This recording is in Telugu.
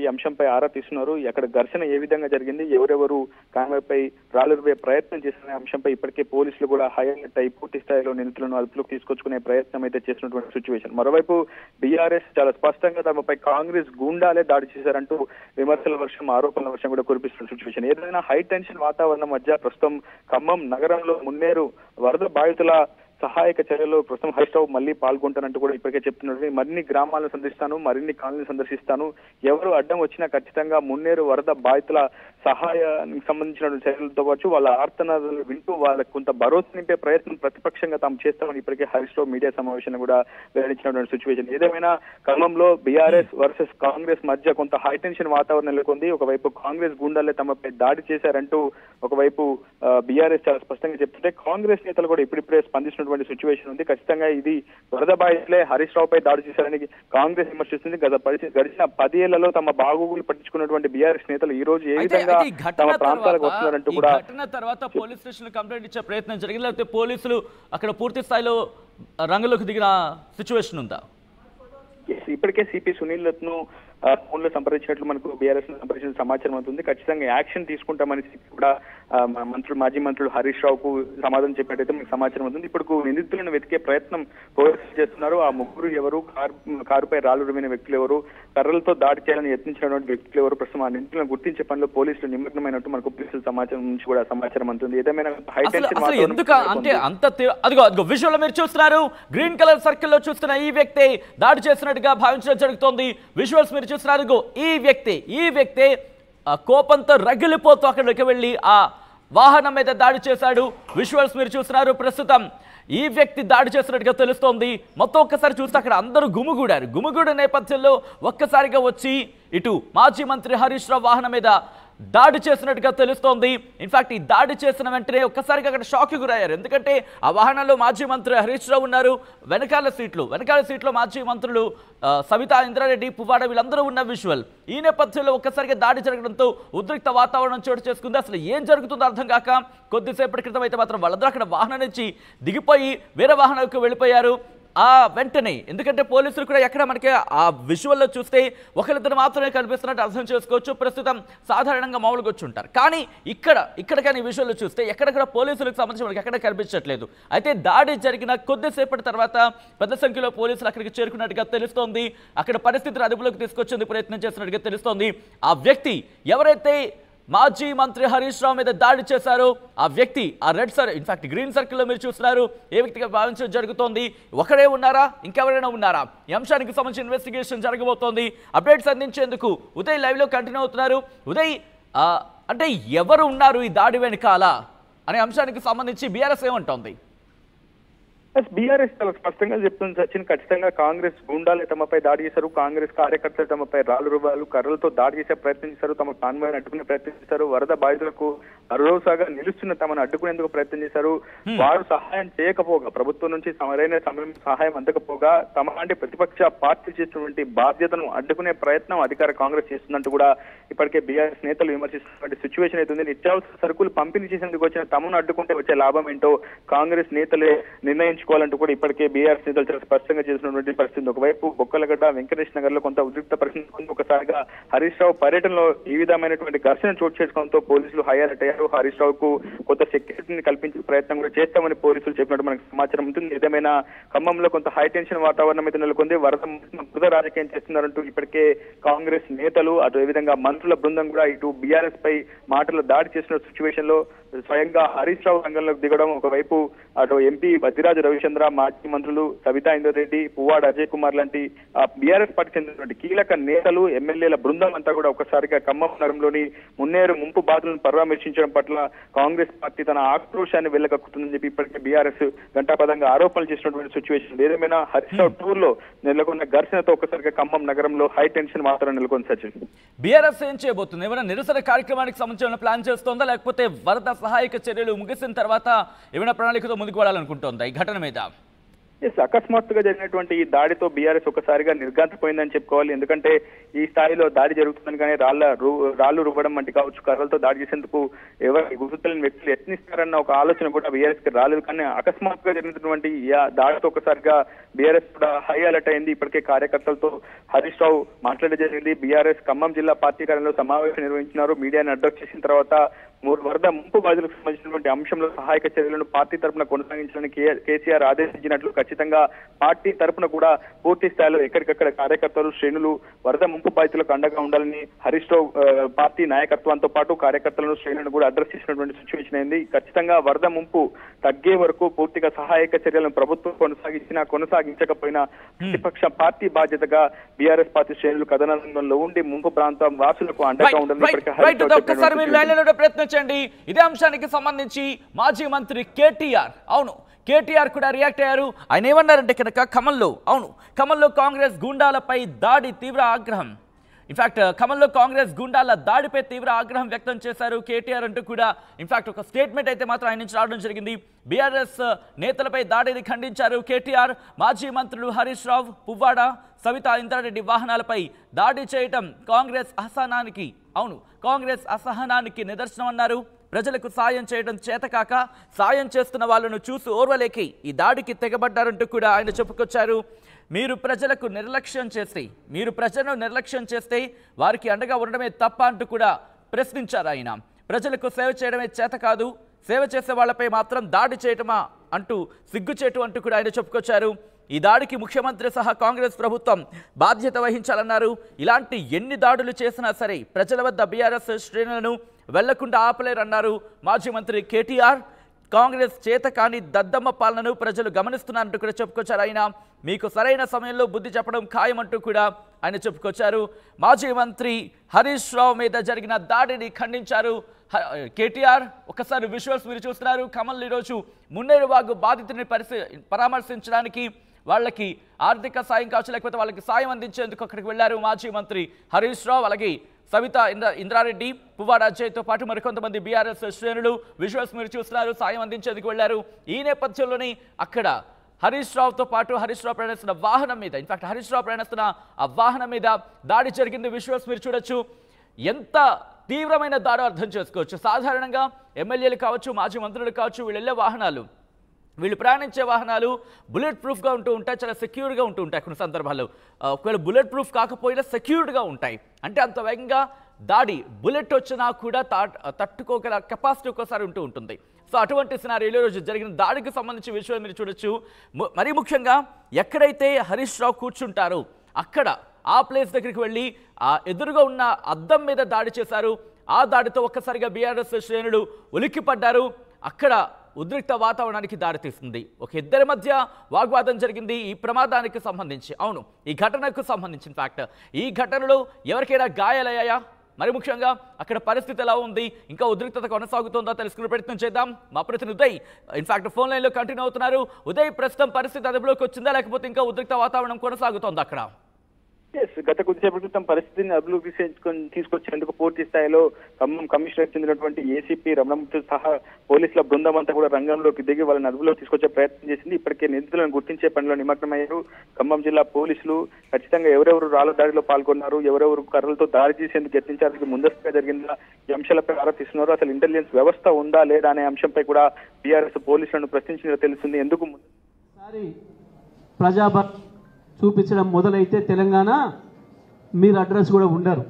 ఈ అంశంపై ఆరా తీస్తున్నారు. అక్కడ ఘర్షణ ఏ విధంగా జరిగింది, ఎవరెవరు కాన్వాయ్పై రాళ్లురువే ప్రయత్నం చేసిన అంశంపై ఇప్పటికే పోలీసులు కూడా హై అలర్ట్ అయి పూర్తి స్థాయిలో నిందితులను అదుపులోకి తీసుకొచ్చుకునే ప్రయత్నం అయితే చేసినటువంటి సిచ్యువేషన్. మరోవైపు బీఆర్ఎస్ చాలా స్పష్టంగా తమపై కాంగ్రెస్ గూండాలే దాడి చేశారంటూ విమర్శల వర్షం, ఆరోపణల వర్షం కూడా కురిపిస్తున్న సిచ్యువేషన్. ఏదైనా హై టెన్షన్ వాతావరణం మధ్య ప్రస్తుతం ఖమ్మం నగరంలో మున్నేరు వరద బాధితుల సహాయక చర్యలో ప్రస్తుతం హరీష్ రావు మళ్ళీ పాల్గొంటానంటూ కూడా ఇప్పటికే చెప్తున్నారు. మరిన్ని గ్రామాలను సందర్శిస్తాను, మరిన్ని కాలనీలు సందర్శిస్తాను, ఎవరు అడ్డం వచ్చినా ఖచ్చితంగా మున్నేరు వరద బాధితుల సహాయానికి సంబంధించిన చర్యలతో పాటు వాళ్ళ ఆర్తనాదాలు వింటూ వాళ్ళకు కొంత భరోసా నింపే ప్రయత్నం ప్రతిపక్షంగా తాము చేస్తామని ఇప్పటికే హరీష్ రావు మీడియా సమావేశాన్ని కూడా వెల్లడించినటువంటి సిచ్యువేషన్. ఏదేమైనా ఖమ్మంలో బీఆర్ఎస్ వర్సెస్ కాంగ్రెస్ మధ్య కొంత హైటెన్షన్ వాతావరణం నెలకొంది. ఒకవైపు కాంగ్రెస్ గుండాలే తమపై దాడి చేశారంటూ ఒకవైపు బీఆర్ఎస్ చాలా స్పష్టంగా చెప్తుంటే, కాంగ్రెస్ నేతలు కూడా ఇప్పుడిప్పుడే స్పందిస్తున్న సిచ్యువేషన్ ఉంది. ఖచ్చితంగా ఇది వరద బాధితులే హరీష్ రావు పై దాడి చేశారని కాంగ్రెస్ విమర్శిస్తుంది. గడిచిన 10 ఏళ్లలో తమ బాగోగులు పట్టించుకున్నటువంటి బీఆర్ఎస్ నేతలు ఈ రోజు ఏ విధంగా తమ ప్రాంతాలకు వస్తున్నారంటూ కూడా ఘటన తర్వాత పోలీస్ స్టేషన్ కంప్లైంట్ ఇచ్చే ప్రయత్నం జరిగింది, లేకపోతే పోలీసులు అక్కడ పూర్తి స్థాయిలో రంగంలోకి దిగిన సిచ్యువేషన్ ఉందా? ఇప్పటికే సిపి సునీల్ ను ఫోన్ లో సంప్రదించినట్లు మనకు బీఆర్ఎస్ సంప్రదించిన సమాచారం అవుతుంది. ఖచ్చితంగా యాక్షన్ తీసుకుంటామని కూడా మాజీ మంత్రులు హరీష్ రావుకు సమాధానం చెప్పినట్టయితే మనకు సమాచారం అవుతుంది. ఇప్పుడు నిందితులను వెతికే ప్రయత్నం పోలీసులు చేస్తున్నారు. ఆ ముగ్గురు ఎవరు, కారుపై రాళ్లు రుమిన వ్యక్తులు ఎవరు, కర్రలతో దాడి చేయాలని యత్నించినటువంటి వ్యక్తులు ఎవరు, ప్రస్తుతం ఆ నిందితులను గుర్తించే పనిలో పోలీసులు నిమగ్నమైనట్టు మనకు పోలీసుల సమాచారం నుంచి కూడా సమాచారం అవుతుంది. ఏదేమైనా అదిగో విజువల్ మీరు చూస్తున్నారు, గ్రీన్ కలర్ సర్కిల్ లో చూస్తున్న ఈ వ్యక్తి దాడి చేసినట్టుగా భావించడం జరుగుతోంది. విజువల్స్ మీరు చూస్తున్నారు. ఈ వ్యక్తి కోపంతో రగిలిపోతూ అక్కడికి వెళ్ళి ఆ వాహనం మీద దాడి చేశాడు. విజువల్స్ మీరు చూస్తున్నారు. ప్రస్తుతం ఈ వ్యక్తి దాడి చేసినట్టుగా తెలుస్తోంది. మొత్తం ఒక్కసారి చూస్తే అక్కడ అందరూ గుమిగూడ నేపథ్యంలో ఒక్కసారిగా వచ్చి ఇటు మాజీ మంత్రి హరీష్ రావు వాహనం మీద దాడి చేసినట్టుగా తెలుస్తోంది. ఇన్ఫాక్ట్ ఈ దాడి చేసిన వెంటనే ఒక్కసారిగా అక్కడ షాక్ గురయ్యారు. ఎందుకంటే ఆ వాహనంలో మాజీ మంత్రి హరీష్ రావు ఉన్నారు. వెనకాల సీట్లో మాజీ మంత్రులు సవితా ఇంద్రారెడ్డి, పువ్వాడ వీళ్ళందరూ ఉన్న విజువల్. ఈ నేపథ్యంలో ఒక్కసారిగా దాడి జరగడంతో ఉద్రిక్త వాతావరణం చోటు చేసుకుంది. అసలు ఏం జరుగుతుందో అర్థం కాక కొద్దిసేపటి క్రితం అయితే మాత్రం వాళ్ళందరూ అక్కడ వాహనం నుంచి దిగిపోయి వేరే వాహనంకి వెళ్ళిపోయారు. ఆ వెంటనే ఎందుకంటే పోలీసులు కూడా ఎక్కడ మనకి ఆ విజువల్లో చూస్తే ఒకరిద్దరు మాత్రమే కనిపిస్తున్నట్టు అర్థం చేసుకోవచ్చు. ప్రస్తుతం సాధారణంగా మామూలుగా వచ్చి ఉంటారు, కానీ ఇక్కడ కానీ విజువల్లో చూస్తే ఎక్కడ కూడా పోలీసులకు సంబంధించి మనకి ఎక్కడ కనిపించట్లేదు. అయితే దాడి జరిగిన కొద్దిసేపటి తర్వాత పెద్ద సంఖ్యలో పోలీసులు అక్కడికి చేరుకున్నట్టుగా తెలుస్తోంది. అక్కడ పరిస్థితిని అదుపులోకి తీసుకొచ్చేందుకు ప్రయత్నం చేస్తున్నట్టుగా తెలుస్తోంది. ఆ వ్యక్తి ఎవరైతే మాజీ మంత్రి హరీష్ రావు మీద దాడి చేశారు, ఆ వ్యక్తి ఆ ఇన్ఫాక్ట్ గ్రీన్ సర్కిల్లో మీరు చూస్తున్నారు, ఏ వ్యక్తిగా భావించడం జరుగుతోంది. ఒకరే ఉన్నారా, ఇంకెవరైనా ఉన్నారా? ఈ అంశానికి సంబంధించిన ఇన్వెస్టిగేషన్ జరగబోతోంది. అప్డేట్స్ అందించేందుకు ఉదయ్ లైవ్ లో కంటిన్యూ అవుతున్నారు. ఉదయ్, అంటే ఎవరు ఉన్నారు ఈ దాడి వెనకాల అనే అంశానికి సంబంధించి బీఆర్ఎస్ ఏమంటోంది? బీఆర్ఎస్ చాలా స్పష్టంగా చెప్తుంది సచిన్. ఖచ్చితంగా కాంగ్రెస్ గుండాలే తమపై దాడి చేశారు, కాంగ్రెస్ కార్యకర్తలు తమపై రాళ్లు రువ్వాలు, కర్రలతో దాడి చేసే ప్రయత్నం చేశారు, తమ కాన్వాయ్ని అడ్డుకునే ప్రయత్నం చేశారు, వరద బాధితులకు భరోసాగా నిలుస్తున్న తమను అడ్డుకునేందుకు ప్రయత్నం చేశారు. వారు సహాయం చేయకపోగా, ప్రభుత్వం నుంచి సరైన సమయం సహాయం అందకపోగా తమ లాంటి ప్రతిపక్ష పార్టీ చేసినటువంటి బాధ్యతను అడ్డుకునే ప్రయత్నం అధికార కాంగ్రెస్ చేస్తుందంటూ కూడా ఇప్పటికే బీఆర్ఎస్ నేతలు విమర్శిస్తున్నటువంటి సిచ్యువేషన్ అవుతుంది. నిత్యావసర సరుకులు పంపిణీ చేసేందుకు వచ్చిన తమను అడ్డుకుంటే వచ్చే లాభం ఏంటో కాంగ్రెస్ నేతలే నిర్ణయించుకోవాలంటూ కూడా ఇప్పటికే బీఆర్ఎస్ నేతలు చాలా స్పష్టంగా చేసినటువంటి పరిస్థితి. ఒకవైపు బొక్కలగడ్డ, వెంకటేష్ నగర్ లో కొంత ఉద్రిక్త పరిస్థితి, ఒకసారిగా హరీష్ రావు పర్యటనలో ఈ విధమైనటువంటి ఘర్షణ చోటు చేసుకోవడంతో పోలీసులు హై అలర్ట్ అయ్యారు. హరీష్ రావుకు కొంత సెక్యూరిటీని కల్పించే ప్రయత్నం కూడా చేస్తామని పోలీసులు చెప్పినట్టు మనకు సమాచారం ఉంటుంది. ఏదేమైనా ఖమ్మంలో కొంత హై టెన్షన్ వాతావరణం అయితే నెలకొంది. వరద రాజకీయం చేస్తున్నారంటూ ఇప్పటికే కాంగ్రెస్ నేతలు, అటు ఏ విధంగా మంత్రుల బృందం కూడా ఇటు బీఆర్ఎస్ పై మాటలు దాడి చేసిన సిచ్యువేషన్ లో స్వయంగా హరీష్ రావు రంగంలోకి దిగడం, ఒకవైపు అటు ఎంపీ బద్దిరాజు రవిచంద్ర, మాజీ మంత్రులు సవితా ఇంద్రారెడ్డి, పువ్వాడ అజయ్ కుమార్ లాంటి బీఆర్ఎస్ పార్టీ చెందినటువంటి కీలక నేతలు, ఎమ్మెల్యేల బృందం అంతా కూడా ఒకసారిగా ఖమ్మం నగరంలోని మున్నేరు ముంపు బాధలను పరామర్శించడం పట్ల కాంగ్రెస్ పార్టీ తన ఆక్రోశాన్ని వెళ్ళగక్కుతుందని చెప్పి ఇప్పటికే బీఆర్ఎస్ గంటాపదంగా ఆరోపణలు చేసినటువంటి సిచ్యువేషన్. ఏదేమైనా హరీష్ రావు టూర్ లో నెలకొన్న ఘర్షణతో ఒకసారిగా ఖమ్మం నగరంలో హై టెన్షన్ వాతావరణం నెలకొంది. సచిన్, బీఆర్ఎస్ ఏం చేయబోతుంది? ఏమైనా నిరసన కార్యక్రమానికి సంబంధించిన ప్లాన్ చేస్తోందా, లేకపోతే వరద సహాయక చర్యలు ముగిసిన తర్వాత ఏమైనా ప్రణాళికతో ముందుకు వెళ్ళాలనుకుంటోందా ఈ ఘటన మీద? అకస్మాత్తుగా జరిగినటువంటి ఈ దాడితో బీఆర్ఎస్ ఒకసారిగా నిర్ఘాంతపోయిందని చెప్పుకోవాలి. ఎందుకంటే ఈ స్థాయిలో దాడి జరుగుతుందని కానీ రాళ్లు రువ్వడం వంటి కావచ్చు, కర్రలతో దాడి చేసేందుకు ఎవరు గుర్తులేని వ్యక్తులు యత్నిస్తారన్న ఒక ఆలోచన కూడా బీఆర్ఎస్ కి రాలేదు. కానీ అకస్మాత్తుగా జరిగినటువంటి దాడితో ఒకసారిగా బీఆర్ఎస్ కూడా హై అలర్ట్ అయింది. ఇప్పటికే కార్యకర్తలతో హరీష్ రావు మాట్లాడడం జరిగింది. బీఆర్ఎస్ ఖమ్మం జిల్లా పార్టీ కార్యాలయంలో సమావేశం నిర్వహించినారు. మీడియాని అడ్రస్ చేసిన తర్వాత వరద ముంపు బాధితులకు సంబంధించినటువంటి అంశంలో సహాయక చర్యలను పార్టీ తరఫున కొనసాగించడానికి కేసీఆర్ ఆదేశించినట్లు ఖచ్చితంగా పార్టీ తరఫున కూడా పూర్తి స్థాయిలో ఎక్కడికక్కడ కార్యకర్తలు శ్రేణులు వరద ముంపు బాధితులకు అండగా ఉండాలని హరీష్ రావు పార్టీ నాయకత్వంతో పాటు కార్యకర్తలను శ్రేణులను కూడా అడ్రస్ చేసినటువంటి సిచ్యువేషన్ అయింది. ఖచ్చితంగా వరద ముంపు తగ్గే వరకు పూర్తిగా సహాయక చర్యలను ప్రభుత్వం కొనసాగించకపోయినా ప్రతిపక్ష పార్టీ బాధ్యతగా బీఆర్ఎస్ పార్టీ శ్రేణులు కథనంలో ఉండి ముంపు ప్రాంతం వాసులకు అండగా ఉండాలని ఇదే అంశానికి సంబంధించి మాజీ మంత్రి కేటీఆర్ కేటీఆర్ కూడా రియాక్ట్ అయ్యారు. ఆయన ఏమన్నారంటే కనుక ఖమ్మంలో కాంగ్రెస్ గూండాలపై దాడి తీవ్ర ఆగ్రహం. ఇన్ఫాక్ట్ ఖమ్మంలో కాంగ్రెస్ గూండాల దాడిపై తీవ్ర ఆగ్రహం వ్యక్తం చేశారు కేటీఆర్ అంటూ కూడా ఇన్ఫాక్ట్ ఒక స్టేట్మెంట్ అయితే మాత్రం ఆయన నుంచి రావడం జరిగింది. బీఆర్ఎస్ నేతలపై దాడిని ఖండించారు కేటీఆర్. మాజీ మంత్రులు హరీష్ రావు, పువ్వాడ, సవితా ఇంద్రారెడ్డి వాహనాలపై దాడి చేయటం కాంగ్రెస్ అసహనానికి నిదర్శనం అన్నారు. ప్రజలకు సాయం చేయడం చేతకాక సాయం చేస్తున్న వాళ్ళను చూసి ఓర్వలేకి ఈ దాడికి తెగబడ్డారంటూ కూడా ఆయన చెప్పుకొచ్చారు. మీరు ప్రజలను నిర్లక్ష్యం చేస్తే వారికి అండగా ఉండడమే తప్ప అంటూ కూడా ప్రశ్నించారు ఆయన. ప్రజలకు సేవ చేయడమే చేత కాదు, సేవ చేసే వాళ్లపై మాత్రం దాడి చేయటమా అంటూ సిగ్గుచేటు అంటూ కూడా ఆయన చెప్పుకొచ్చారు. ఈ దాడికి ముఖ్యమంత్రి సహా కాంగ్రెస్ ప్రభుత్వం బాధ్యత వహించాలన్నారు. ఇలాంటి ఎన్ని దాడులు చేసినా సరే ప్రజల వద్ద బీఆర్ఎస్ శ్రేణులను వెళ్లకుండా ఆపలేరన్నారు మాజీ మంత్రి కేటీఆర్. కాంగ్రెస్ చేత కాని దద్దమ్మ పాలనను ప్రజలు గమనిస్తున్నారంటూ కూడా చెప్పుకొచ్చారు ఆయన. మీకు సరైన సమయంలో బుద్ధి చెప్పడం ఖాయమంటూ కూడా ఆయన చెప్పుకొచ్చారు. మాజీ మంత్రి హరీష్ రావు మీద జరిగిన దాడిని ఖండించారు కేటీఆర్. ఒకసారి విజువల్స్ మీరు చూస్తున్నారు. ఖమ్మంలో ఈరోజు మున్నేరువాగు బాధితుని పరామర్శించడానికి వాళ్ళకి ఆర్థిక సాయం కావచ్చు, లేకపోతే వాళ్ళకి సాయం అందించేందుకు అక్కడికి వెళ్లారు మాజీ మంత్రి హరీష్ రావు, అలాగే సవితా ఇంద్రారెడ్డి, పువ్వాడ అజయ్తో పాటు మరికొంతమంది బీఆర్ఎస్ శ్రేణులు. విజువల్స్ మీరు చూస్తున్నారు. సాయం అందించేందుకు వెళ్లారు. ఈ నేపథ్యంలోనే అక్కడ హరీష్ రావుతో పాటు హరీష్ రావు ప్రయాణిస్తున్న వాహనం మీద హరీష్ రావు ప్రయాణిస్తున్న ఆ వాహనం మీద దాడి జరిగింది. విజువల్స్ మీరు చూడొచ్చు. ఎంత తీవ్రమైన దాడో అర్థం చేసుకోవచ్చు. సాధారణంగా ఎమ్మెల్యేలు కావచ్చు, మాజీ మంత్రులు కావచ్చు, వీళ్ళు ప్రయాణించే వాహనాలు బుల్లెట్ ప్రూఫ్గా ఉంటూ ఉంటాయి, చాలా సెక్యూర్గా ఉంటూ ఉంటాయి. కొన్ని సందర్భాల్లో ఒకవేళ బుల్లెట్ ప్రూఫ్ కాకపోయినా సెక్యూర్డ్గా ఉంటాయి. అంటే అంత వేగంగా దాడి బుల్లెట్ వచ్చినా కూడా తట్టుకోగల కెపాసిటీ ఒక్కోసారి ఉంటుంది. సో అటువంటి సినారియోలో రోజు జరిగిన దాడికి సంబంధించి విషయం మీరు చూడొచ్చు. మరీ ముఖ్యంగా ఎక్కడైతే హరీష్ రావు కూర్చుంటారో అక్కడ ఆ ప్లేస్ దగ్గరికి వెళ్ళి ఆ ఎదురుగా ఉన్న అద్దం మీద దాడి చేశారు. ఆ దాడితో ఒక్కసారిగా బీఆర్ఎస్ శ్రేణులు ఉలిక్కిపడ్డారు. అక్కడ ఉద్రిక్త వాతావరణానికి దారితీస్తుంది. ఒక ఇద్దరి మధ్య వాగ్వాదం జరిగింది ఈ ప్రమాదానికి సంబంధించి. ఈ ఘటనకు సంబంధించి ఇన్ఫాక్ట్ ఈ ఘటనలో ఎవరికైనా గాయాలయ్యాయా, మరి ముఖ్యంగా అక్కడ పరిస్థితి ఎలా ఉంది, ఇంకా ఉద్రిక్తత కొనసాగుతుందా తెలుసుకునే ప్రయత్నం చేద్దాం. మా ప్రతినిధి ఉదయ్ ఇన్ఫాక్ట్ ఫోన్ లైన్లో కంటిన్యూ అవుతున్నారు. ఉదయ్, ప్రస్తుతం పరిస్థితి అదుపులోకి వచ్చిందా, లేకపోతే ఇంకా ఉద్రిక్త వాతావరణం కొనసాగుతోంది అక్కడ? గత కొద్దిసేపటి క్రితం పరిస్థితిని అదుపులోకి తీసుకొచ్చేందుకు పూర్తి స్థాయిలో ఖమ్మం కమిషనర్ చెందినటువంటి ఏసీపీ రమణమూర్తి సహా పోలీసుల బృందం అంతా కూడా రంగంలోకి దిగి వాళ్ళని అదుపులోకి తీసుకొచ్చే ప్రయత్నం చేసింది. ఇప్పటికే నిందితులను గుర్తించే పనిలో నిమగ్నమయ్యారు ఖమ్మం జిల్లా పోలీసులు. ఖచ్చితంగా ఎవరెవరు రాళ్ల దాడిలో పాల్గొన్నారు, ఎవరెవరు కర్రలతో దాడి చేసేందుకు యత్నించారు, ముందస్తుగా జరిగిందా, ఈ అంశాలపై ఆరా తీస్తున్నారు. అసలు ఇంటెలిజెన్స్ వ్యవస్థ ఉందా లేదా అనే అంశంపై కూడా బీఆర్ఎస్ పోలీసులను ప్రశ్నించినట్టు తెలుస్తుంది. ఎందుకు ప్రజాబ చూపించడం మొదలైతే తెలంగాణ మీరు అడ్రస్ కూడా ఉండరు.